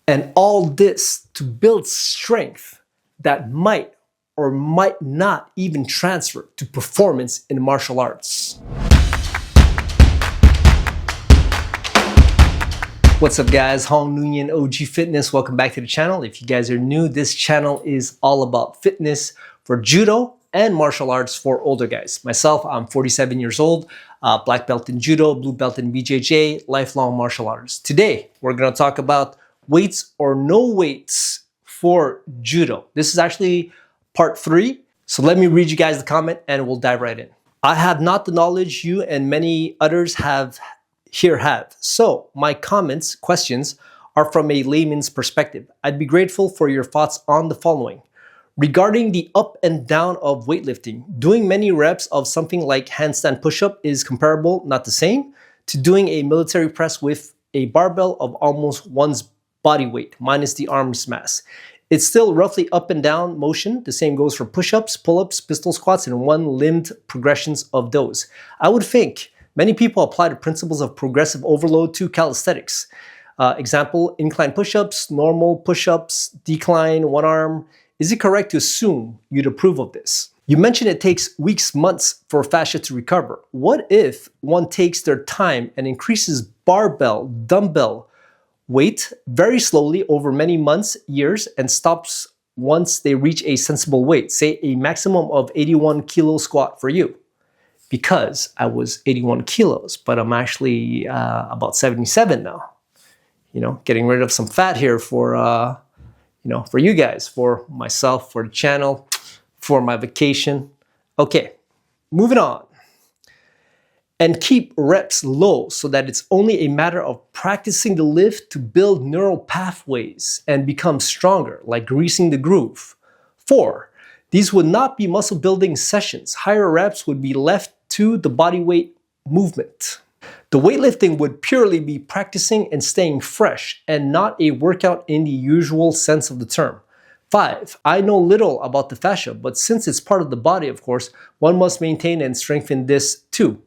And all this to build strength that might or might not even transfer to performance in martial arts. What's up guys, Hong Nguyen OG Fitness. Welcome back to the channel. If you guys are new, this channel is all about fitness for judo and martial arts for older guys. Myself, I'm 47 years old, black belt in judo, blue belt in BJJ, lifelong martial artist. Today, we're gonna talk about weights or no weights for judo. This is actually part 3. So let me read you guys the comment and we'll dive right in. I have not the knowledge you and many others have. So my questions are from a layman's perspective. I'd be grateful for your thoughts on the following. Regarding the up and down of weightlifting, doing many reps of something like handstand push-up is comparable, not the same, to doing a military press with a barbell of almost one's body weight, minus the arm's mass. It's still roughly up and down motion. The same goes for push-ups, pull-ups, pistol squats, and one-limbed progressions of those. I would think many people apply the principles of progressive overload to calisthenics. Example, incline push-ups, normal push-ups, decline, one arm. Is it correct to assume you'd approve of this? You mentioned it takes weeks, months for fascia to recover. What if one takes their time and increases barbell, dumbbell weight very slowly over many months, years, and stops once they reach a sensible weight, say a maximum of 81 kilo squat for you? Because I was 81 kilos, but I'm actually about 77 now. You know, getting rid of some fat here for, for you guys, for myself, for the channel, for my vacation. Okay, moving on. And keep reps low so that it's only a matter of practicing the lift to build neural pathways and become stronger, like greasing the groove. 4, these would not be muscle building sessions. Higher reps would be left to the body weight movement. The weightlifting would purely be practicing and staying fresh and not a workout in the usual sense of the term. 5, I know little about the fascia, but since it's part of the body, of course, one must maintain and strengthen this too.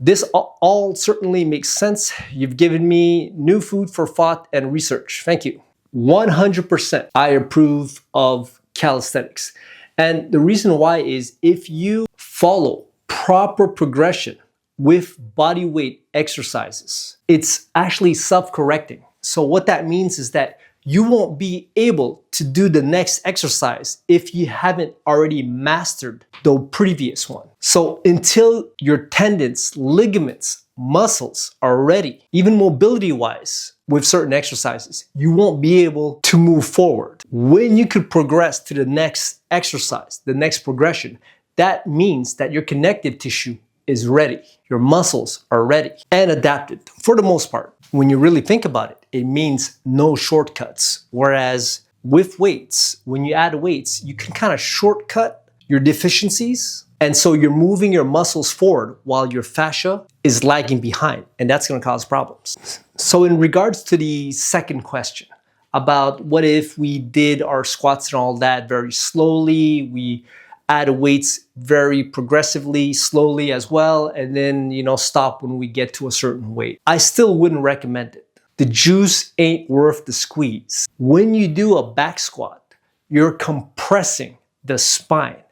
This all certainly makes sense. You've given me new food for thought and research. Thank you. 100% I approve of calisthenics. And the reason why is if you follow proper progression with body weight exercises, it's actually self-correcting. So what that means is that you won't be able to do the next exercise if you haven't already mastered the previous one. So until your tendons, ligaments, muscles are ready, even mobility-wise with certain exercises, you won't be able to move forward. When you could progress to the next exercise, the next progression, that means that your connective tissue is ready. Your muscles are ready and adapted for the most part. When you really think about it, it means no shortcuts. Whereas with weights, when you add weights, you can kind of shortcut your deficiencies. And so you're moving your muscles forward while your fascia is lagging behind, and that's going to cause problems. So in regards to the second question about what if we did our squats and all that very slowly, we add weights very progressively, slowly as well, and then, stop when we get to a certain weight. I still wouldn't recommend it. The juice ain't worth the squeeze. When you do a back squat, you're compressing the spine.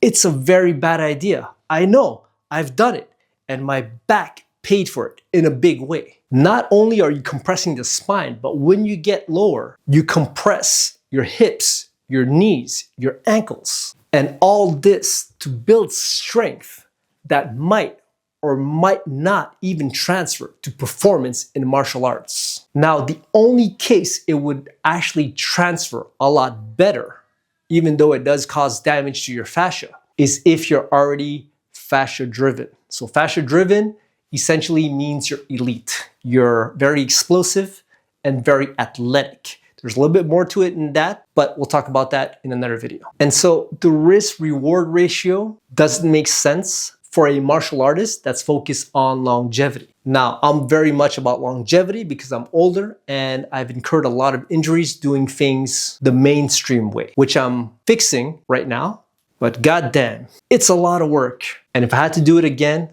It's a very bad idea. I know, I've done it, and my back paid for it in a big way. Not only are you compressing the spine, but when you get lower, you compress your hips, your knees, your ankles. And all this to build strength that might or might not even transfer to performance in martial arts. Now, the only case it would actually transfer a lot better, even though it does cause damage to your fascia, is if you're already fascia driven. So fascia driven essentially means you're elite. You're very explosive and very athletic. There's a little bit more to it than that, but we'll talk about that in another video. And so the risk-reward ratio doesn't make sense for a martial artist that's focused on longevity. Now, I'm very much about longevity because I'm older and I've incurred a lot of injuries doing things the mainstream way, which I'm fixing right now, but goddamn, it's a lot of work. And if I had to do it again,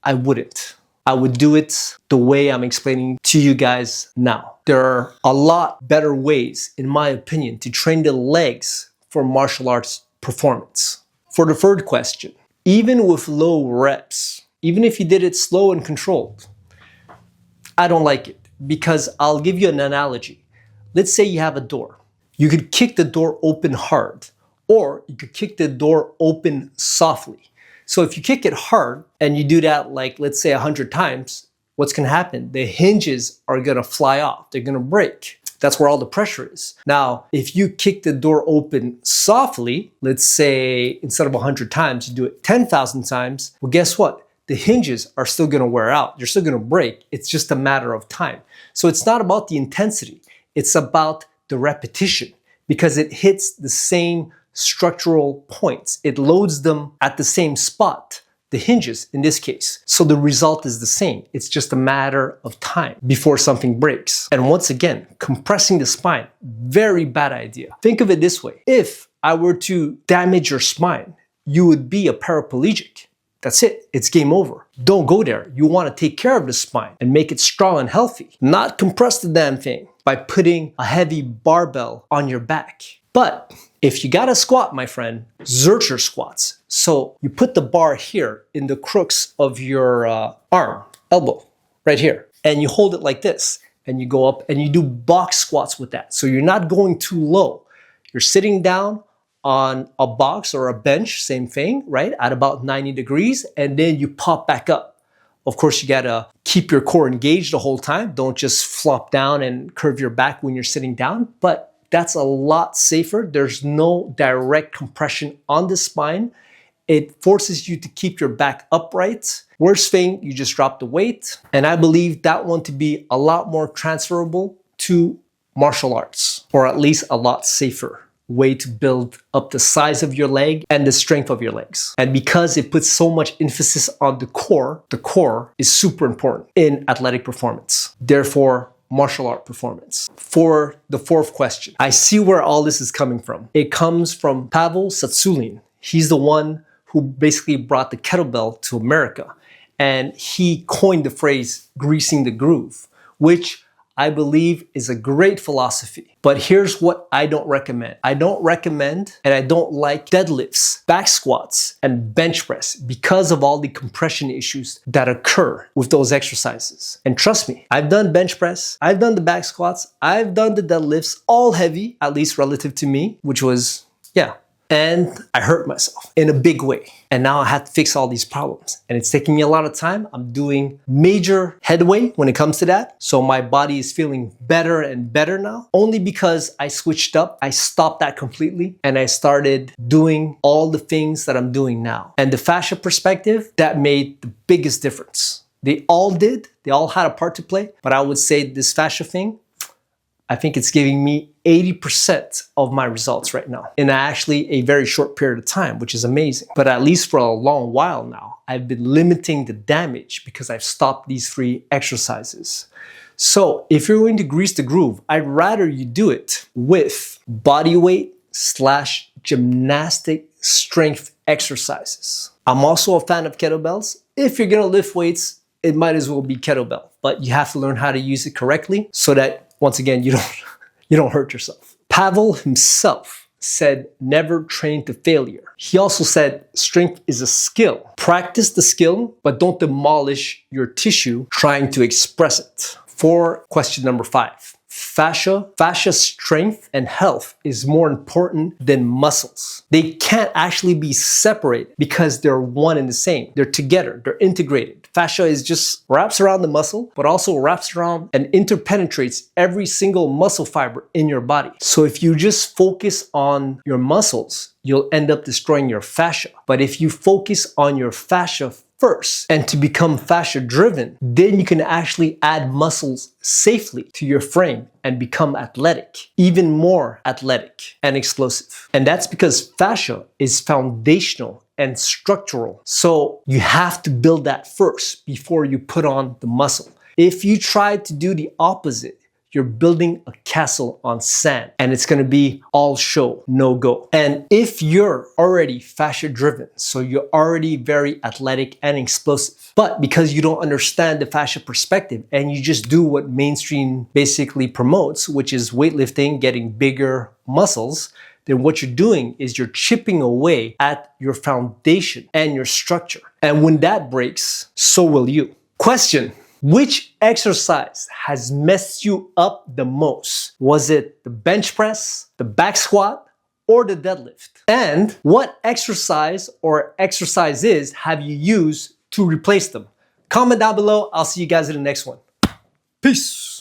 I wouldn't. I would do it the way I'm explaining to you guys now. There are a lot better ways, in my opinion, to train the legs for martial arts performance. For the third question, even with low reps, even if you did it slow and controlled, I don't like it, because I'll give you an analogy. Let's say you have a door. You could kick the door open hard, or you could kick the door open softly. So if you kick it hard and you do that, like, let's say 100 times, what's going to happen? The hinges are going to fly off. They're going to break. That's where all the pressure is. Now, if you kick the door open softly, let's say instead of 100 times, you do it 10,000 times, well, guess what? The hinges are still going to wear out. They're still going to break. It's just a matter of time. So it's not about the intensity. It's about the repetition, because it hits the same structural points. It loads them at the same spot, the hinges in this case. So the result is the same. It's just a matter of time before something breaks. And once again, compressing the spine, very bad idea. Think of it this way. If I were to damage your spine, you would be a paraplegic. That's it. It's game over. Don't go there. You want to take care of the spine and make it strong and healthy, not compress the damn thing by putting a heavy barbell on your back. But if you gotta squat, my friend, Zercher squats. So you put the bar here in the crooks of your arm, elbow, right here, and you hold it like this, and you go up and you do box squats with that. So you're not going too low. You're sitting down on a box or a bench, same thing, right, at about 90 degrees, and then you pop back up. Of course, you gotta keep your core engaged the whole time. Don't just flop down and curve your back when you're sitting down, but that's a lot safer. There's no direct compression on the spine. It forces you to keep your back upright. Worst thing, you just drop the weight. And I believe that one to be a lot more transferable to martial arts, or at least a lot safer way to build up the size of your leg and the strength of your legs. And because it puts so much emphasis on the core is super important in athletic performance. Therefore, martial art performance. For the fourth question, I see where all this is coming from. It comes from Pavel Tsatsouline. He's the one who basically brought the kettlebell to America. And he coined the phrase greasing the groove, which I believe is a great philosophy. But here's what I don't recommend. I don't recommend and I don't like deadlifts, back squats, and bench press because of all the compression issues that occur with those exercises. And trust me, I've done bench press, I've done the back squats, I've done the deadlifts, all heavy, at least relative to me, which was, yeah. And I hurt myself in a big way. And now I have to fix all these problems. And it's taking me a lot of time. I'm doing major headway when it comes to that. So my body is feeling better and better now. Only because I switched up. I stopped that completely. And I started doing all the things that I'm doing now. And the fascia perspective, that made the biggest difference. They all did. They all had a part to play. But I would say this fascia thing, I think it's giving me 80% of my results right now in actually a very short period of time, which is amazing. But at least for a long while now, I've been limiting the damage because I've stopped these 3 exercises. So if you're going to grease the groove, I'd rather you do it with body weight / gymnastic strength exercises. I'm also a fan of kettlebells. If you're gonna lift weights, it might as well be kettlebell, but you have to learn how to use it correctly so that once again, you don't hurt yourself. Pavel himself said, never train to failure. He also said, strength is a skill. Practice the skill, but don't demolish your tissue trying to express it. For question number 5, fascia strength and health is more important than muscles. They can't actually be separated because they're one and the same. They're together, they're integrated. Fascia is just wraps around the muscle, but also wraps around and interpenetrates every single muscle fiber in your body. So if you just focus on your muscles, you'll end up destroying your fascia. But if you focus on your fascia first and to become fascia driven, then you can actually add muscles safely to your frame and become athletic, even more athletic and explosive. And that's because fascia is foundational and structural. So you have to build that first before you put on the muscle. If you try to do the opposite, you're building a castle on sand, and it's gonna be all show, no go. And if you're already fascia driven, so you're already very athletic and explosive, but because you don't understand the fascia perspective and you just do what mainstream basically promotes, which is weightlifting, getting bigger muscles, then what you're doing is you're chipping away at your foundation and your structure. And when that breaks, so will you. Question: which exercise has messed you up the most? Was it the bench press, the back squat, or the deadlift? And what exercise or exercises have you used to replace them? Comment down below. I'll see you guys in the next one. Peace.